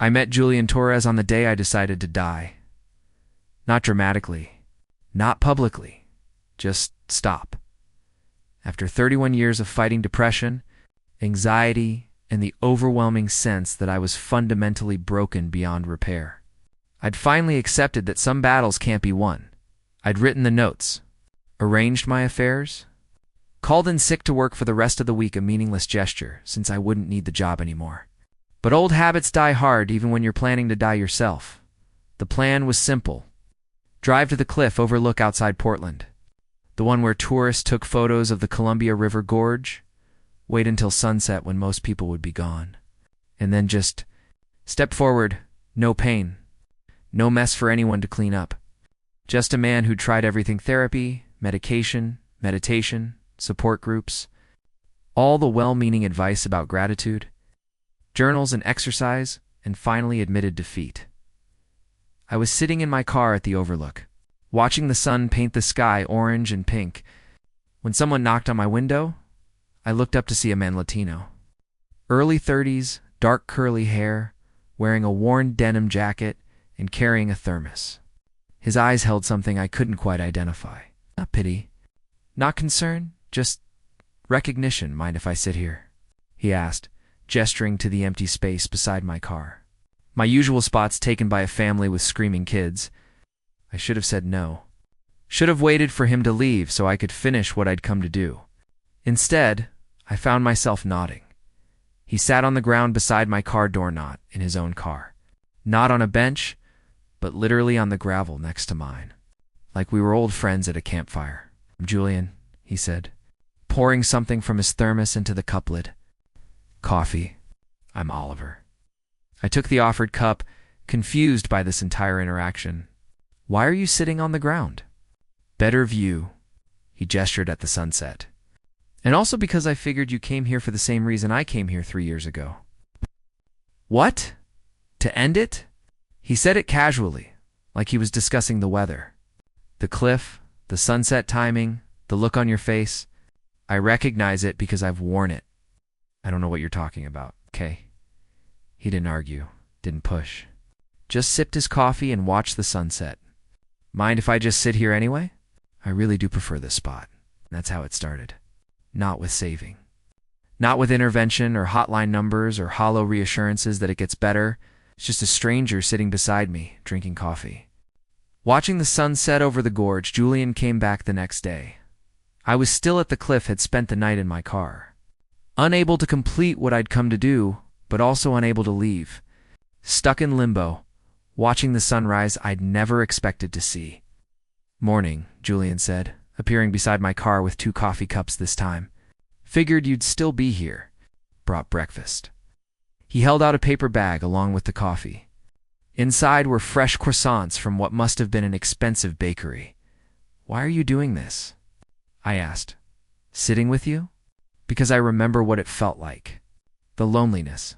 I met Julian Torres on the day I decided to die. Not dramatically, not publicly, just stop. After 31 years of fighting depression, anxiety, and the overwhelming sense that I was fundamentally broken beyond repair, I'd finally accepted that some battles can't be won. I'd written the notes, arranged my affairs, called in sick to work for the rest of the week, a meaningless gesture since I wouldn't need the job anymore. But old habits die hard even when you're planning to die yourself. The plan was simple. Drive to the cliff overlook outside Portland, the one where tourists took photos of the Columbia River Gorge, wait until sunset when most people would be gone, and then just step forward, no pain, no mess for anyone to clean up. Just a man who tried everything: therapy, medication, meditation, support groups, all the well-meaning advice about gratitude, journals and exercise, and finally admitted defeat. I was sitting in my car at the overlook, watching the sun paint the sky orange and pink, when someone knocked on my window. I looked up to see a man Latino. Early 30s, dark curly hair, wearing a worn denim jacket, and carrying a thermos. His eyes held something I couldn't quite identify. Not pity, not concern, just recognition. Mind if I sit here? He asked, gesturing to the empty space beside my car. My usual spot's taken by a family with screaming kids. I should have said no. Should have waited for him to leave so I could finish what I'd come to do. Instead, I found myself nodding. He sat on the ground beside my car door, not in his own car. Not on a bench, but literally on the gravel next to mine, like we were old friends at a campfire. "I'm Julian," he said, pouring something from his thermos into the cup lid. "Coffee." "I'm Oliver." I took the offered cup, confused by this entire interaction. "Why are you sitting on the ground?" "Better view." He gestured at the sunset. "And also because I figured you came here for the same reason I came here 3 years ago." "What? To end it?" He said it casually, like he was discussing the weather. "The cliff, the sunset timing, the look on your face. I recognize it because I've worn it." "I don't know what you're talking about, okay?" He didn't argue, didn't push. Just sipped his coffee and watched the sunset. "Mind if I just sit here anyway? I really do prefer this spot." And that's how it started. Not with saving. Not with intervention or hotline numbers or hollow reassurances that it gets better. It's just a stranger sitting beside me, drinking coffee. Watching the sun set over the gorge, Julian came back the next day. I was still at the cliff, had spent the night in my car. Unable to complete what I'd come to do, but also unable to leave. Stuck in limbo, watching the sunrise I'd never expected to see. "Morning," Julian said, appearing beside my car with 2 coffee cups this time. "Figured you'd still be here. Brought breakfast." He held out a paper bag along with the coffee. Inside were fresh croissants from what must have been an expensive bakery. "Why are you doing this?" I asked. "Sitting with you?" "Because I remember what it felt like. The loneliness.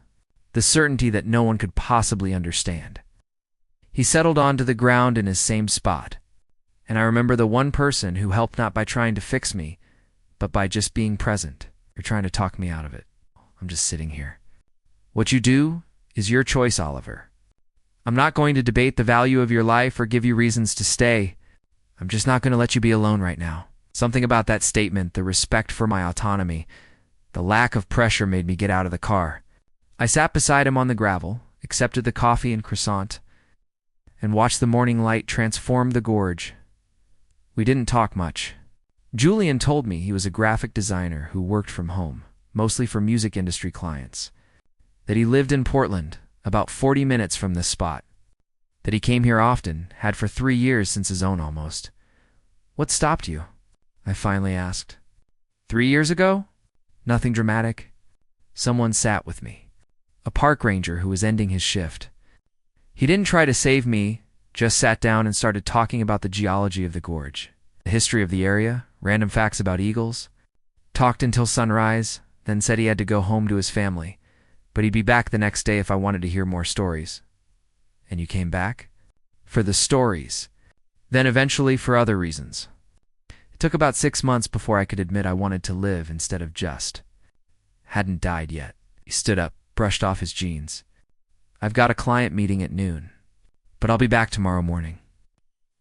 The certainty that no one could possibly understand." He settled onto the ground in his same spot. And I remember the one person who helped, not by trying to fix me, but by just being present. "You're trying to talk me out of it. I'm just sitting here." "What you do is your choice, Oliver. I'm not going to debate the value of your life or give you reasons to stay. I'm just not going to let you be alone right now." Something about that statement, the respect for my autonomy, the lack of pressure, made me get out of the car. I sat beside him on the gravel, accepted the coffee and croissant, and watched the morning light transform the gorge. We didn't talk much. Julian told me he was a graphic designer who worked from home, mostly for music industry clients. That he lived in Portland, about 40 minutes from this spot. That he came here often, had for 3 years since his own almost. "What stopped you?" I finally asked. 3 years ago? Nothing dramatic. Someone sat with me. A park ranger who was ending his shift. He didn't try to save me, just sat down and started talking about the geology of the gorge, the history of the area, random facts about eagles. Talked until sunrise, then said he had to go home to his family, but he'd be back the next day if I wanted to hear more stories. "And you came back?" "For the stories. Then eventually for other reasons." It took about 6 months before I could admit I wanted to live instead of just. Hadn't died yet. He stood up, brushed off his jeans. I've got a client meeting at noon, but I'll be back tomorrow morning.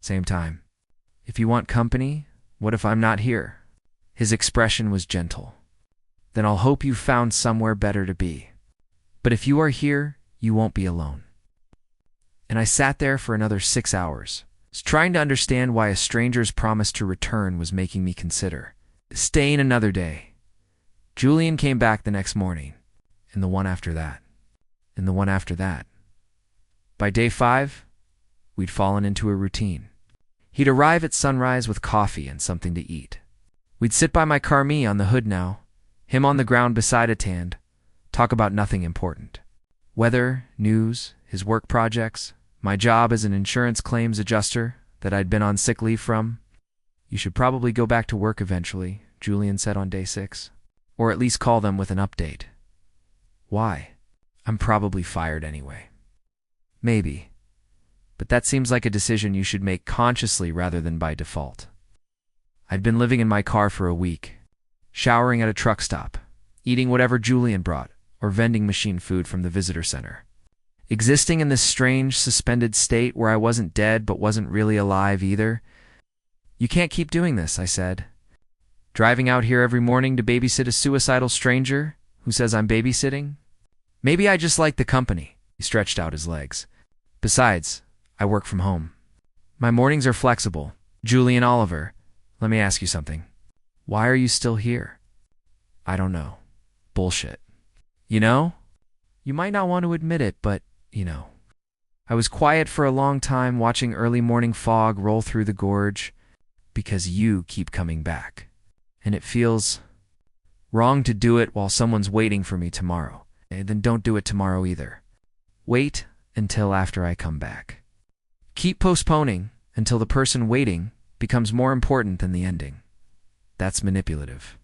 Same time. If you want company, what if I'm not here? His expression was gentle. Then I'll hope you've found somewhere better to be. But if you are here, you won't be alone. And I sat there for another 6 hours, trying to understand why a stranger's promise to return was making me consider staying another day. Julian came back the next morning, and the one after that, and the one after that. By day 5, we'd fallen into a routine. He'd arrive at sunrise with coffee and something to eat. We'd sit by my car, me on the hood now, him on the ground beside a tand, talk about nothing important. Weather, news, his work projects, my job as an insurance claims adjuster that I'd been on sick leave from. You should probably go back to work eventually, Julian said on day 6. Or at least call them with an update. Why? I'm probably fired anyway. Maybe. But that seems like a decision you should make consciously rather than by default. I'd been living in my car for a week, showering at a truck stop, eating whatever Julian brought, or vending machine food from the visitor center. Existing in this strange, suspended state where I wasn't dead but wasn't really alive either. You can't keep doing this, I said. Driving out here every morning to babysit a suicidal stranger who says I'm babysitting? Maybe I just like the company. He stretched out his legs. Besides, I work from home. My mornings are flexible. Julian Oliver, let me ask you something. Why are you still here? I don't know. Bullshit. You know? You might not want to admit it, but, you know. I was quiet for a long time watching early morning fog roll through the gorge because you keep coming back. And it feels wrong to do it while someone's waiting for me tomorrow. And then don't do it tomorrow either. Wait until after I come back. Keep postponing until the person waiting becomes more important than the ending. That's manipulative.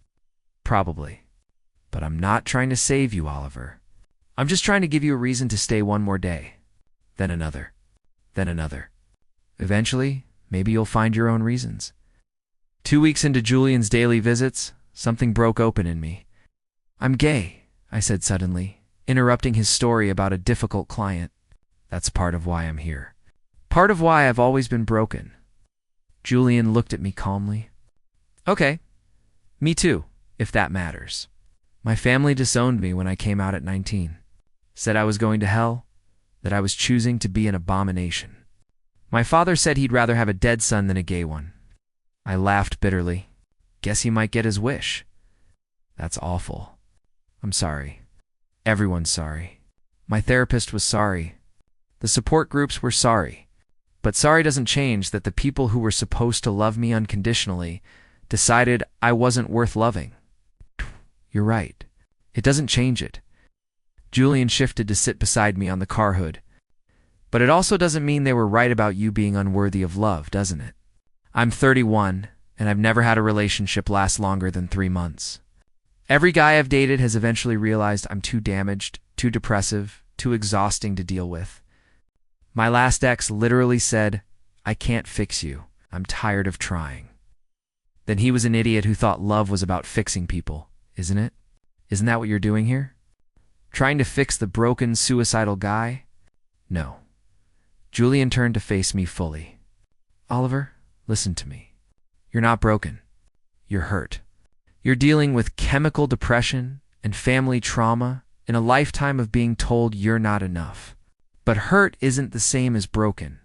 Probably. But I'm not trying to save you, Oliver. I'm just trying to give you a reason to stay one more day. Then another. Then another. Eventually, maybe you'll find your own reasons. 2 weeks into Julian's daily visits, something broke open in me. I'm gay, I said suddenly, interrupting his story about a difficult client. That's part of why I'm here. Part of why I've always been broken. Julian looked at me calmly. Okay, me too, if that matters. My family disowned me when I came out at 19. Said I was going to hell, that I was choosing to be an abomination. My father said he'd rather have a dead son than a gay one. I laughed bitterly. Guess he might get his wish. That's awful. I'm sorry. Everyone's sorry. My therapist was sorry. The support groups were sorry. But sorry doesn't change that the people who were supposed to love me unconditionally decided I wasn't worth loving. You're right. It doesn't change it. Julian shifted to sit beside me on the car hood. But it also doesn't mean they were right about you being unworthy of love, doesn't it? I'm 31, and I've never had a relationship last longer than 3 months. Every guy I've dated has eventually realized I'm too damaged, too depressive, too exhausting to deal with. My last ex literally said, I can't fix you. I'm tired of trying. Then he was an idiot who thought love was about fixing people, isn't it? Isn't that what you're doing here? Trying to fix the broken, suicidal guy? No. Julian turned to face me fully. Oliver, listen to me. You're not broken. You're hurt. You're dealing with chemical depression and family trauma and a lifetime of being told you're not enough. But hurt isn't the same as broken.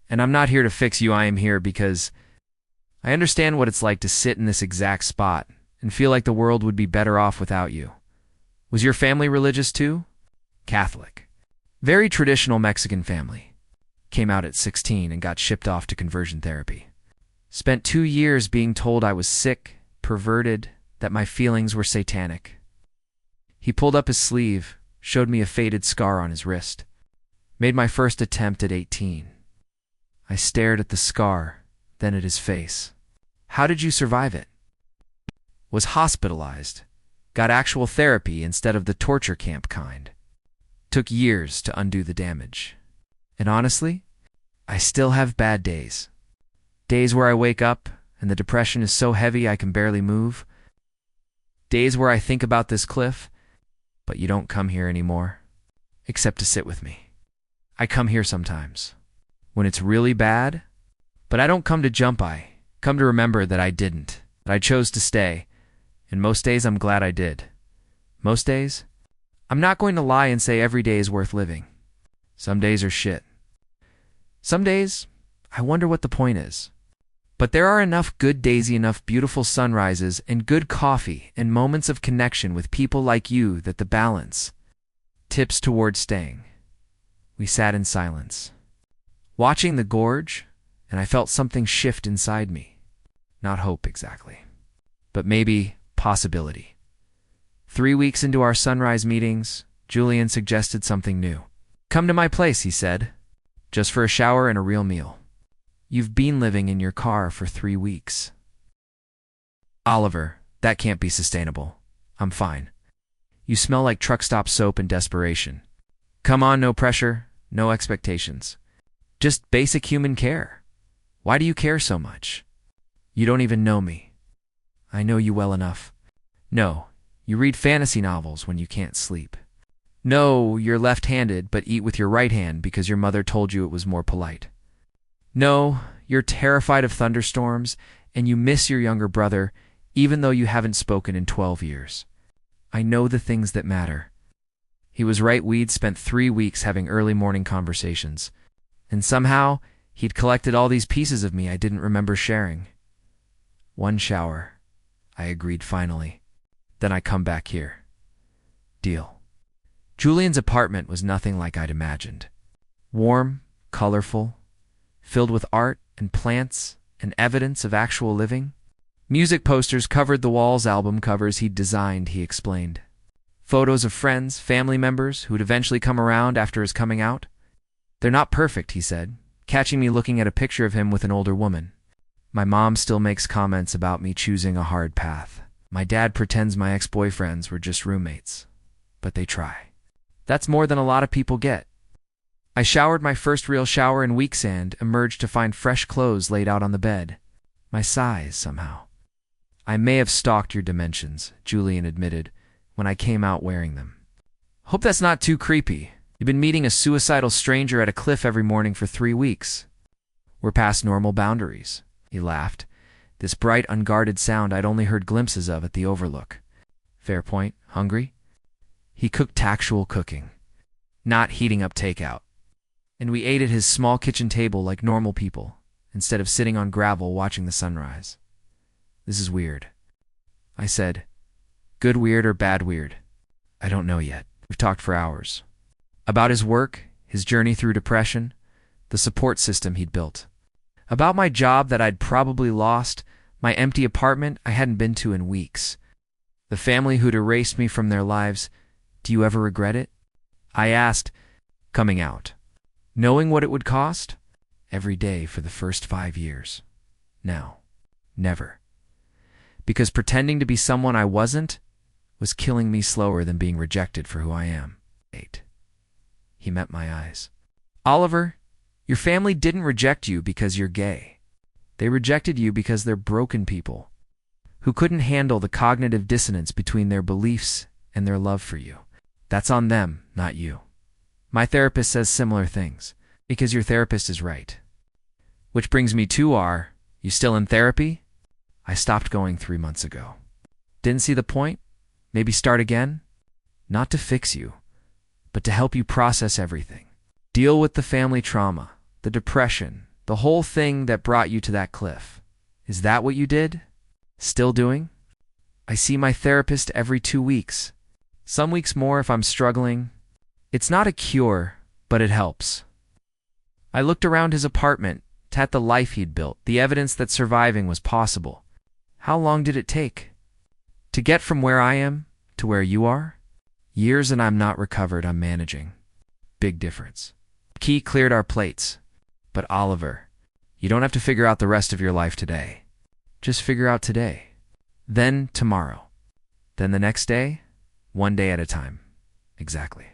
And I'm not here to fix you. I am here because I understand what it's like to sit in this exact spot and feel like the world would be better off without you. Was your family religious too? Catholic. Very traditional Mexican family. Came out at 16 and got shipped off to conversion therapy. Spent 2 years being told I was sick, perverted, that my feelings were satanic. He pulled up his sleeve, showed me a faded scar on his wrist. Made my first attempt at 18. I stared at the scar, then at his face. How did you survive it? Was hospitalized. Got actual therapy instead of the torture camp kind. Took years to undo the damage. And honestly, I still have bad days. Days where I wake up and the depression is so heavy I can barely move. Days where I think about this cliff, but you don't come here anymore, except to sit with me. I come here sometimes. When it's really bad. But I don't come to jump. I come to remember that I didn't. That I chose to stay. And most days I'm glad I did. Most days? I'm not going to lie and say every day is worth living. Some days are shit. Some days, I wonder what the point is. But there are enough good days, enough beautiful sunrises, and good coffee, and moments of connection with people like you that the balance tips toward staying. We sat in silence, watching the gorge, and I felt something shift inside me. Not hope exactly, but maybe possibility. 3 weeks into our sunrise meetings, Julian suggested something new. Come to my place, he said, just for a shower and a real meal. You've been living in your car for 3 weeks. Oliver, that can't be sustainable. I'm fine. You smell like truck stop soap and desperation. Come on, no pressure, no expectations. Just basic human care. Why do you care so much? You don't even know me. I know you well enough. No, you read fantasy novels when you can't sleep. No, you're left-handed but eat with your right hand because your mother told you it was more polite. No, you're terrified of thunderstorms and you miss your younger brother even though you haven't spoken in 12 years. I know the things that matter. He was right. We'd spent 3 weeks having early morning conversations, and somehow he'd collected all these pieces of me I didn't remember sharing. One shower, I agreed finally. Then I come back here. Deal. Julian's apartment was nothing like I'd imagined. Warm, colorful, filled with art and plants and evidence of actual living. Music posters covered the walls, album covers he'd designed, he explained. Photos of friends, family members who'd eventually come around after his coming out. They're not perfect, he said, catching me looking at a picture of him with an older woman. My mom still makes comments about me choosing a hard path. My dad pretends my ex-boyfriends were just roommates, but they try. That's more than a lot of people get. I showered my first real shower in weeks and emerged to find fresh clothes laid out on the bed. My size, somehow. I may have stalked your dimensions, Julian admitted, when I came out wearing them. Hope that's not too creepy. You've been meeting a suicidal stranger at a cliff every morning for 3 weeks. We're past normal boundaries, he laughed, this bright, unguarded sound I'd only heard glimpses of at the Overlook. Fair point. Hungry? He cooked actual cooking, not heating up takeout. And we ate at his small kitchen table like normal people, instead of sitting on gravel watching the sunrise. This is weird, I said. Good weird or bad weird? I don't know yet. We've talked for hours. About his work, his journey through depression, the support system he'd built. About my job that I'd probably lost, my empty apartment I hadn't been to in weeks. The family who'd erased me from their lives. Do you ever regret it? I asked, coming out. Knowing what it would cost? Every day for the first 5 years. Now. Never. Because pretending to be someone I wasn't was killing me slower than being rejected for who I am. 8. He met my eyes. Oliver, your family didn't reject you because you're gay. They rejected you because they're broken people who couldn't handle the cognitive dissonance between their beliefs and their love for you. That's on them, not you. My therapist says similar things, because your therapist is right. Which brings me to you still in therapy? I stopped going 3 months ago. Didn't see the point? Maybe start again? Not to fix you, but to help you process everything. Deal with the family trauma, the depression, the whole thing that brought you to that cliff. Is that what you did? Still doing? I see my therapist every 2 weeks. Some weeks more if I'm struggling. It's not a cure, but it helps. I looked around his apartment, at the life he'd built, the evidence that surviving was possible. How long did it take? To get from where I am to where you are? Years, and I'm not recovered, I'm managing. Big difference. Key cleared our plates. But Oliver, you don't have to figure out the rest of your life today. Just figure out today. Then tomorrow. Then the next day, 1 day at a time. Exactly.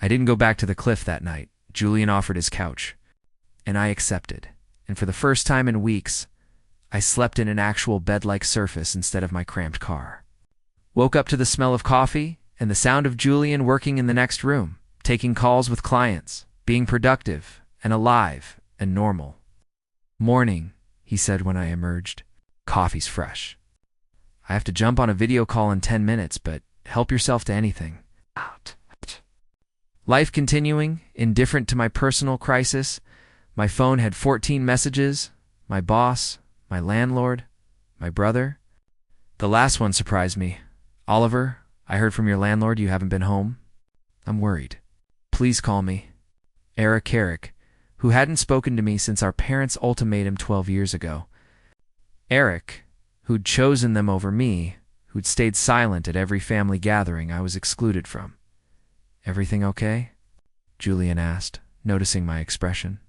I didn't go back to the cliff that night. Julian offered his couch, and I accepted. And for the first time in weeks, I slept in an actual bed-like surface instead of my cramped car. Woke up to the smell of coffee and the sound of Julian working in the next room, taking calls with clients. being productive and alive and normal. "Morning," he said when I emerged. "Coffee's fresh. I have to jump on a video call in 10 minutes, but help yourself to anything." Out. Life continuing, indifferent to my personal crisis. My phone had 14 messages. My boss, my landlord, my brother. The last one surprised me. "Oliver, I heard from your landlord you haven't been home. I'm worried. Please call me." Eric Carrick, who hadn't spoken to me since our parents' ultimatum 12 years ago. Eric, who'd chosen them over me, who'd stayed silent at every family gathering I was excluded from. "Everything okay?" Julian asked, noticing my expression.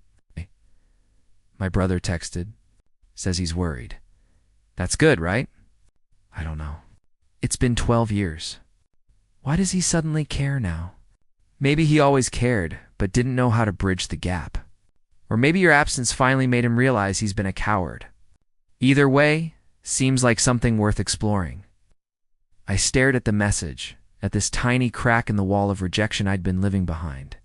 "My brother texted. Says he's worried." "That's good, right?" "I don't know. It's been 12 years. Why does he suddenly care now? Maybe he always cared, but didn't know how to bridge the gap. Or maybe your absence finally made him realize he's been a coward. Either way, seems like something worth exploring." I stared at the message, at this tiny crack in the wall of rejection I'd been living behind.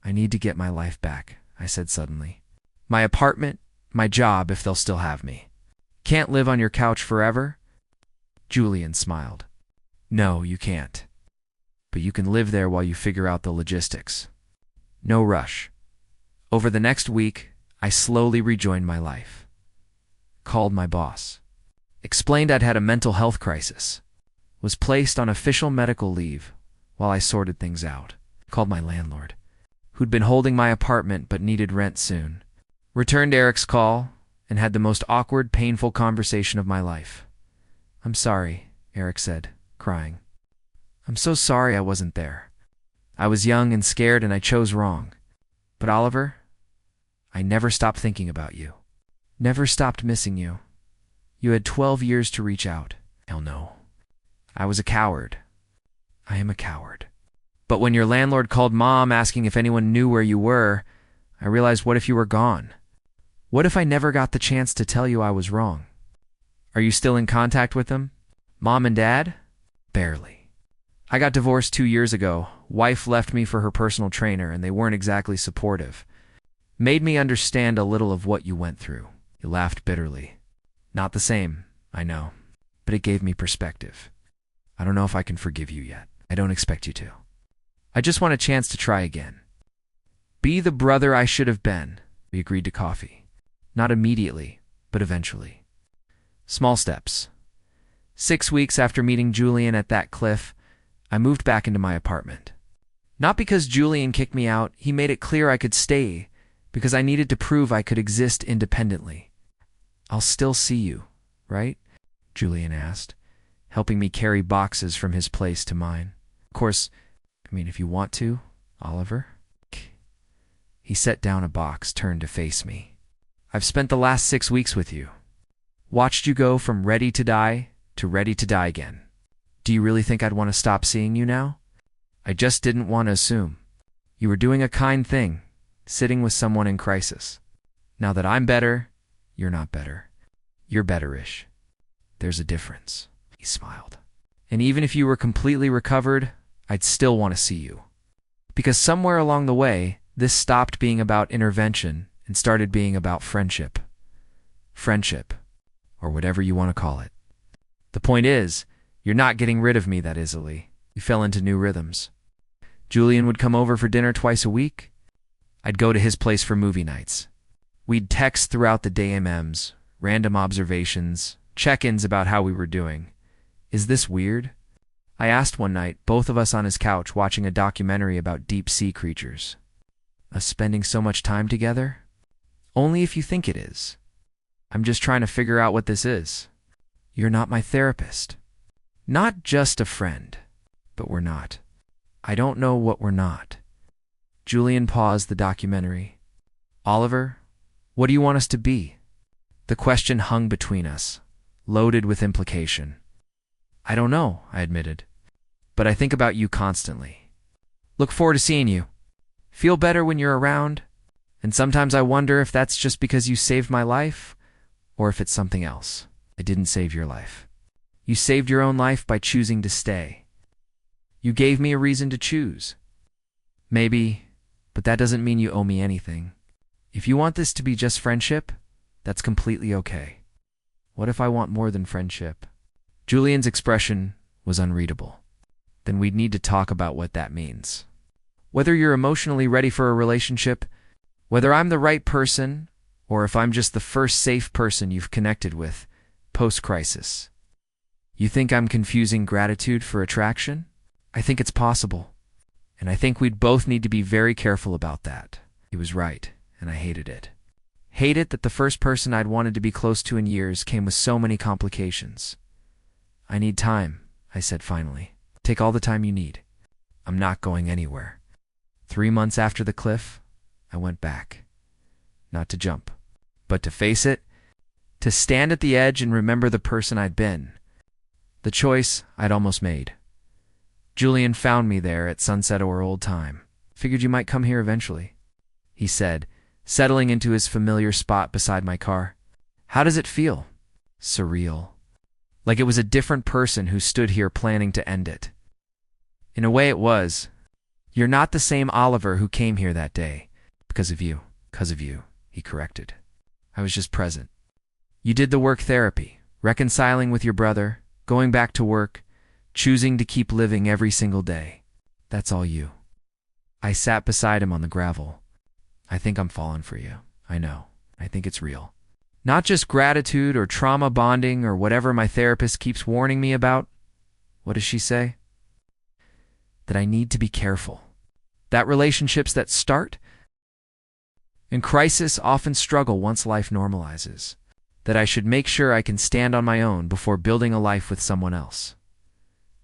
"I need to get my life back," I said suddenly. "My apartment, my job if they'll still have me. Can't live on your couch forever?" Julian smiled. "No, you can't. But you can live there while you figure out the logistics. No rush." Over the next week, I slowly rejoined my life. Called my boss. Explained I'd had a mental health crisis. Was placed on official medical leave while I sorted things out. Called my landlord, who'd been holding my apartment but needed rent soon. Returned Eric's call and had the most awkward, painful conversation of my life. "I'm sorry," Eric said, crying. "I'm so sorry I wasn't there. I was young and scared and I chose wrong. But Oliver, I never stopped thinking about you. Never stopped missing you. You had 12 years to reach out." Hell no. I was a coward. I am a coward. But when your landlord called Mom asking if anyone knew where you were, I realized, what if you were gone? What if I never got the chance to tell you I was wrong? Are you still in contact with them? Mom and Dad? Barely. I got divorced 2 years ago. Wife left me for her personal trainer, and they weren't exactly supportive. Made me understand a little of what you went through. You laughed bitterly. Not the same, I know, but it gave me perspective. I don't know if I can forgive you yet. I don't expect you to. I just want a chance to try again. Be the brother I should have been. We agreed to coffee. Not immediately, but eventually. Small steps. 6 weeks after meeting Julian at that cliff, I moved back into my apartment. Not because Julian kicked me out, he made it clear I could stay, because I needed to prove I could exist independently. "I'll still see you, right?" Julian asked, helping me carry boxes from his place to mine. "Of course, if you want to, Oliver." He set down a box, turned to face me. "I've spent the last 6 weeks with you. Watched you go from ready to die again. Do you really think I'd want to stop seeing you now? I just didn't want to assume. You were doing a kind thing, sitting with someone in crisis. Now that I'm better, you're not better. You're better-ish. There's a difference." He smiled. "And even if you were completely recovered, I'd still want to see you. Because somewhere along the way, this stopped being about intervention and started being about friendship. Friendship, or whatever you want to call it. The point is, you're not getting rid of me that easily. We fell into new rhythms. Julian would come over for dinner twice a week. I'd go to his place for movie nights. We'd text throughout the day, MMs, random observations, check-ins about how we were doing. Is this weird? I asked one night, both of us on his couch watching a documentary about deep-sea creatures. Us spending so much time together? Only if you think it is. I'm just trying to figure out what this is. You're not my therapist. Not just a friend, but we're not. I don't know what we're not." Julian paused the documentary. "Oliver, what do you want us to be?" The question hung between us, loaded with implication. "I don't know," I admitted. "But I think about you constantly. Look forward to seeing you. Feel better when you're around. And sometimes I wonder if that's just because you saved my life, or if it's something else. I didn't save your life. You saved your own life by choosing to stay. You gave me a reason to choose. Maybe, but but that doesn't mean you owe me anything. If you want this to be just friendship, that's completely okay. What if I want more than friendship? Julian's expression was unreadable. Then we'd need to talk about what that means. Whether you're emotionally ready for a relationship, whether I'm the right person, or if I'm just the first safe person you've connected with post-crisis. You think I'm confusing gratitude for attraction? I think it's possible. And I think we'd both need to be very careful about that. He was right, and I hated it. Hate it that the first person I'd wanted to be close to in years came with so many complications. I need time, I said finally. Take all the time you need. I'm not going anywhere. 3 months after the cliff, I went back. Not to jump, but to face it, to stand at the edge and remember the person I'd been. The choice I'd almost made. Julian found me there at sunset or old time. Figured you might come here eventually, he said, settling into his familiar spot beside my car. How does it feel? Surreal. Like it was a different person who stood here planning to end it. In a way it was. You're not the same Oliver who came here that day. Because of you, he corrected. I was just present. You did the work therapy, reconciling with your brother, going back to work, choosing to keep living every single day. That's all you. I sat beside him on the gravel. I think I'm falling for you. I know. I think it's real. Not just gratitude or trauma bonding or whatever my therapist keeps warning me about. What does she say? That I need to be careful. That relationships that start in crisis often struggle once life normalizes. That I should make sure I can stand on my own before building a life with someone else.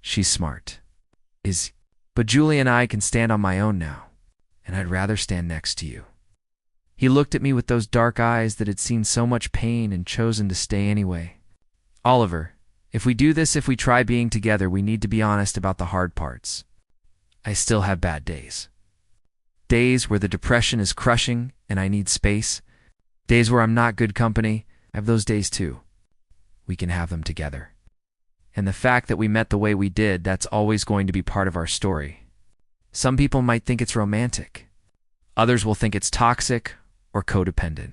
She's smart. But Julie and I can stand on my own now, and I'd rather stand next to you. He looked at me with those dark eyes that had seen so much pain and chosen to stay anyway. Oliver, if we try being together, we need to be honest about the hard parts. I still have bad days. Days where the depression is crushing and I need space. Days where I'm not good company. I have those days too. We can have them together. And the fact that we met the way we did, that's always going to be part of our story. Some people might think it's romantic. Others will think it's toxic or codependent.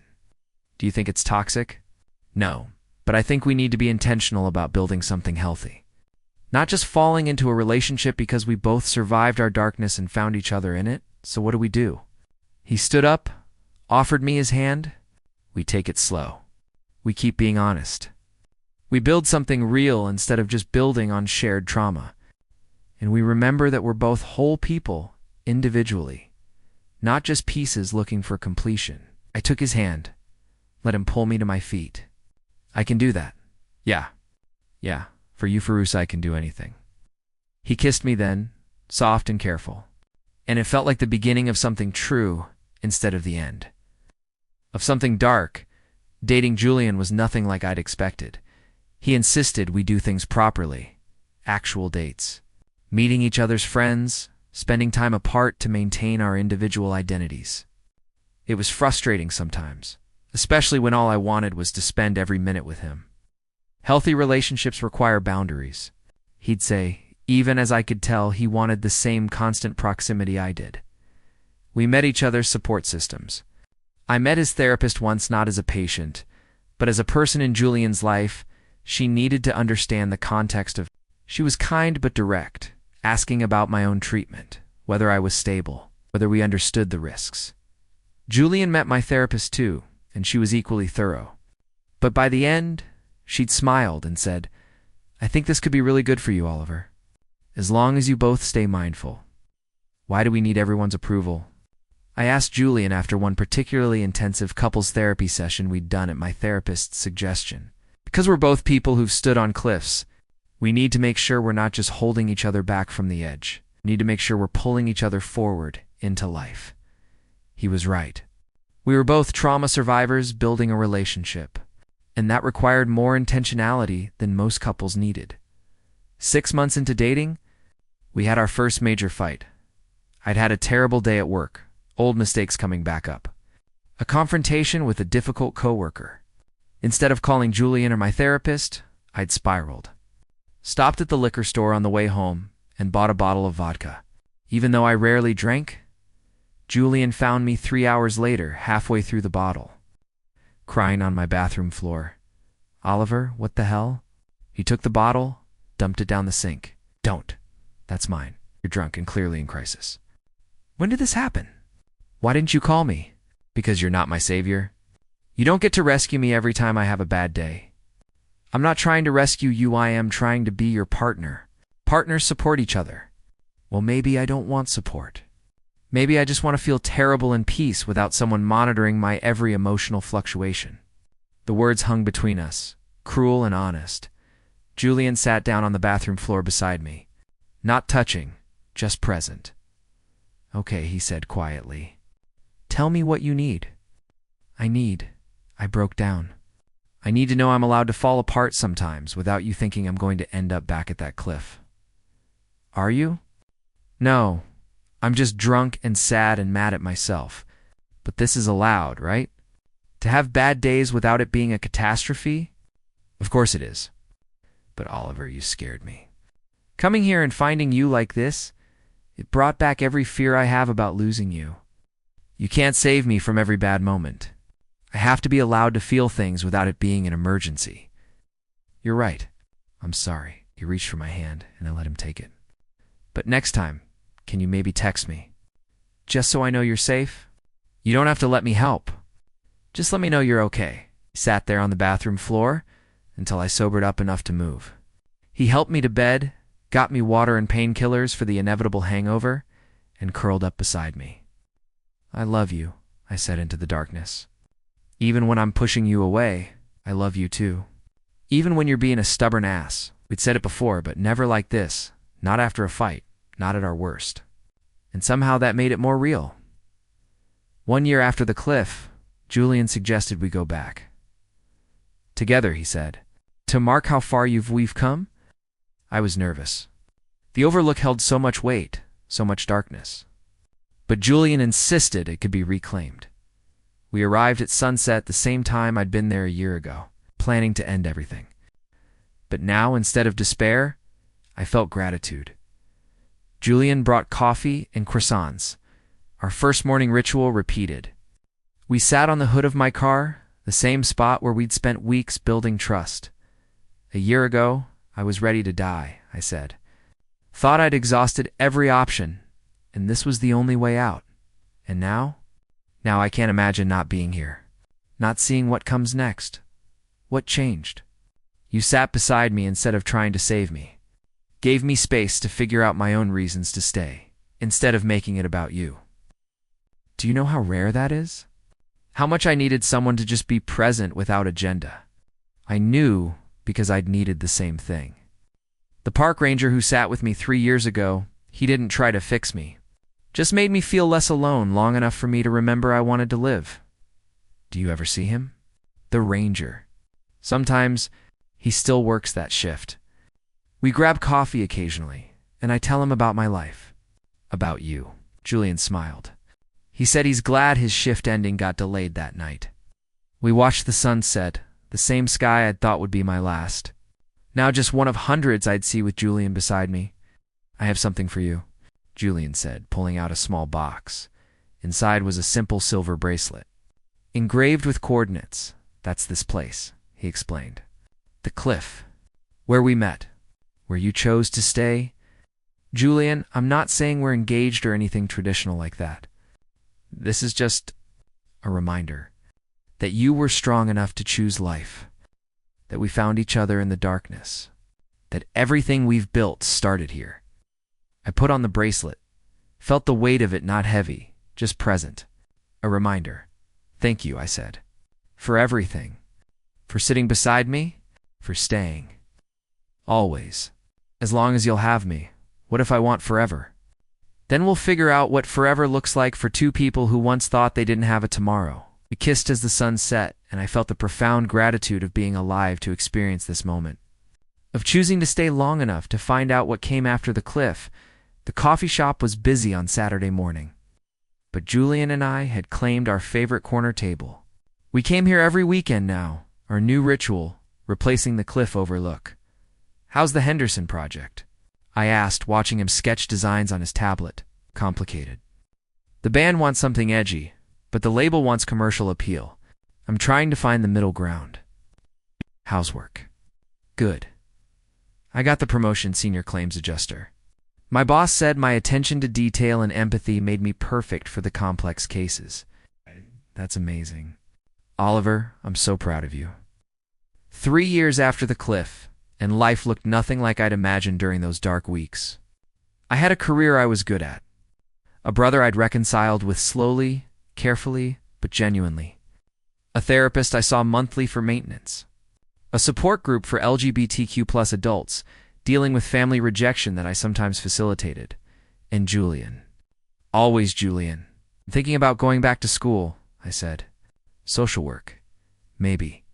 Do you think it's toxic? No, but I think we need to be intentional about building something healthy. Not just falling into a relationship because we both survived our darkness and found each other in it. So what do? He stood up, offered me his hand. We take it slow. We keep being honest. We build something real instead of just building on shared trauma. And we remember that we're both whole people individually, not just pieces looking for completion. I took his hand, let him pull me to my feet. I can do that. Yeah. For you, Farus, I can do anything. He kissed me then, soft and careful. And it felt like the beginning of something true instead of the end. Of something dark. Dating Julian was nothing like I'd expected. He insisted we do things properly. Actual dates. Meeting each other's friends, spending time apart to maintain our individual identities. It was frustrating sometimes, especially when all I wanted was to spend every minute with him. Healthy relationships require boundaries. He'd say, even as I could tell he wanted the same constant proximity I did. We met each other's support systems. I met his therapist once not as a patient, but as a person in Julian's life. She needed to understand the context of. She was kind but direct, asking about my own treatment, whether I was stable, whether we understood the risks. Julian met my therapist too, and she was equally thorough. But by the end, she'd smiled and said, I think this could be really good for you, Oliver. As long as you both stay mindful. Why do we need everyone's approval? I asked Julian after one particularly intensive couples therapy session we'd done at my therapist's suggestion. Because we're both people who've stood on cliffs, we need to make sure we're not just holding each other back from the edge. We need to make sure we're pulling each other forward into life. He was right. We were both trauma survivors building a relationship, and that required more intentionality than most couples needed. 6 months into dating, we had our first major fight. I'd had a terrible day at work, old mistakes coming back up. A confrontation with a difficult coworker. Instead of calling Julian or my therapist, I'd spiraled. Stopped at the liquor store on the way home and bought a bottle of vodka. Even though I rarely drank, Julian found me 3 hours later, halfway through the bottle, crying on my bathroom floor. Oliver, what the hell? He took the bottle, dumped it down the sink. Don't. That's mine. You're drunk and clearly in crisis. When did this happen? Why didn't you call me? Because you're not my savior? You don't get to rescue me every time I have a bad day. I'm not trying to rescue you, I am trying to be your partner. Partners support each other. Well, maybe I don't want support. Maybe I just want to feel terrible in peace without someone monitoring my every emotional fluctuation. The words hung between us, cruel and honest. Julian sat down on the bathroom floor beside me. Not touching, just present. Okay, he said quietly. Tell me what you need. I broke down. I need to know I'm allowed to fall apart sometimes without you thinking I'm going to end up back at that cliff. Are you? No, I'm just drunk and sad and mad at myself. But this is allowed, right? To have bad days without it being a catastrophe? Of course it is. But Oliver, you scared me. Coming here and finding you like this, it brought back every fear I have about losing you. You can't save me from every bad moment. I have to be allowed to feel things without it being an emergency. You're right. I'm sorry. He reached for my hand, and I let him take it. But next time, can you maybe text me? Just so I know you're safe? You don't have to let me help. Just let me know you're okay. He sat there on the bathroom floor until I sobered up enough to move. He helped me to bed, got me water and painkillers for the inevitable hangover, and curled up beside me. I love you, I said into the darkness. Even when I'm pushing you away, I love you too. Even when you're being a stubborn ass. We'd said it before, but never like this. Not after a fight. Not at our worst. And somehow that made it more real. 1 year after the cliff, Julian suggested we go back. Together, he said. To mark how far we've come? I was nervous. The overlook held so much weight, so much darkness. But Julian insisted it could be reclaimed. We arrived at sunset the same time I'd been there a year ago, planning to end everything. But now, instead of despair, I felt gratitude. Julian brought coffee and croissants. Our first morning ritual repeated. We sat on the hood of my car, the same spot where we'd spent weeks building trust. A year ago, I was ready to die, I said. Thought I'd exhausted every option, and this was the only way out. And now? Now I can't imagine not being here, not seeing what comes next. What changed? You sat beside me instead of trying to save me. Gave me space to figure out my own reasons to stay, instead of making it about you. Do you know how rare that is? How much I needed someone to just be present without agenda. I knew because I'd needed the same thing. The park ranger who sat with me 3 years ago, he didn't try to fix me. Just made me feel less alone long enough for me to remember I wanted to live. Do you ever see him? The ranger. Sometimes he still works that shift. We grab coffee occasionally, and I tell him about my life. About you. Julian smiled. He said he's glad his shift ending got delayed that night. We watched the sunset, the same sky I'd thought would be my last. Now just one of hundreds I'd see with Julian beside me. I have something for you, Julian said, pulling out a small box. Inside was a simple silver bracelet. Engraved with coordinates. That's this place, he explained. The cliff. Where we met. Where you chose to stay. Julian, I'm not saying we're engaged or anything traditional like that. This is just a reminder that you were strong enough to choose life, that we found each other in the darkness, that everything we've built started here. I put on the bracelet, felt the weight of it not heavy, just present. A reminder. Thank you, I said. For everything. For sitting beside me. For staying. Always. As long as you'll have me. What if I want forever? Then we'll figure out what forever looks like for two people who once thought they didn't have a tomorrow. We kissed as the sun set, and I felt the profound gratitude of being alive to experience this moment. Of choosing to stay long enough to find out what came after the cliff. The coffee shop was busy on Saturday morning. But Julian and I had claimed our favorite corner table. We came here every weekend now, our new ritual, replacing the cliff overlook. How's the Henderson project? I asked, watching him sketch designs on his tablet. Complicated. The band wants something edgy, but the label wants commercial appeal. I'm trying to find the middle ground. Housework. Good. I got the promotion, senior claims adjuster. My boss said my attention to detail and empathy made me perfect for the complex cases. That's amazing. Oliver, I'm so proud of you. 3 years after the cliff, and life looked nothing like I'd imagined during those dark weeks. I had a career I was good at. A brother I'd reconciled with slowly, carefully, but genuinely. A therapist I saw monthly for maintenance. A support group for LGBTQ+ adults dealing with family rejection that I sometimes facilitated. And Julian. Always Julian. Thinking about going back to school, I said. Social work. Maybe.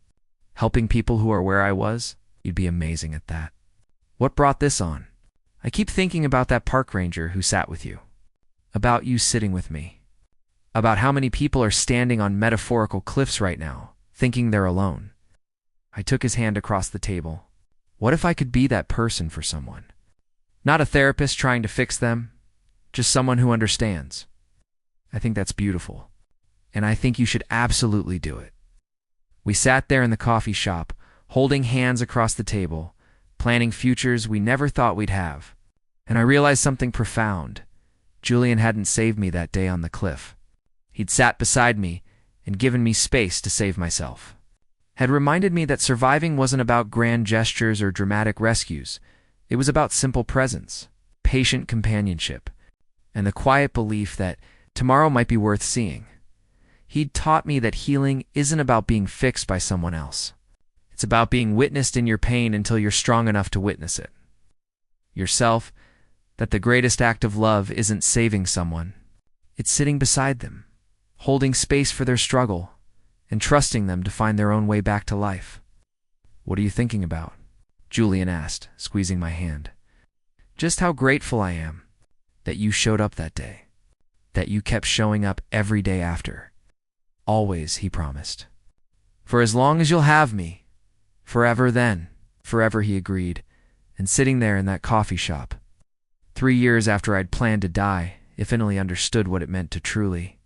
Helping people who are where I was? You'd be amazing at that. What brought this on? I keep thinking about that park ranger who sat with you. About you sitting with me. About how many people are standing on metaphorical cliffs right now, thinking they're alone. I took his hand across the table. What if I could be that person for someone? Not a therapist trying to fix them, just someone who understands. I think that's beautiful. And I think you should absolutely do it. We sat there in the coffee shop, holding hands across the table, planning futures we never thought we'd have. And I realized something profound. Julian hadn't saved me that day on the cliff. He'd sat beside me and given me space to save myself. Had reminded me that surviving wasn't about grand gestures or dramatic rescues. It was about simple presence, patient companionship, and the quiet belief that tomorrow might be worth seeing. He'd taught me that healing isn't about being fixed by someone else. It's about being witnessed in your pain until you're strong enough to witness it. Yourself, that the greatest act of love isn't saving someone. It's sitting beside them, holding space for their struggle, and trusting them to find their own way back to life. What are you thinking about? Julian asked, squeezing my hand. Just how grateful I am that you showed up that day, that you kept showing up every day after. Always, he promised. For as long as you'll have me. Forever then. Forever, he agreed, and sitting there in that coffee shop, 3 years after I'd planned to die, I finally understood what it meant to truly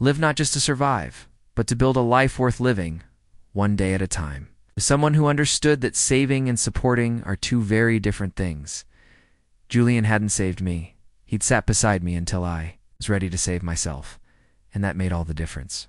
live, not just to survive, but to build a life worth living, one day at a time. Someone who understood that saving and supporting are two very different things. Julian hadn't saved me. He'd sat beside me until I was ready to save myself, and that made all the difference.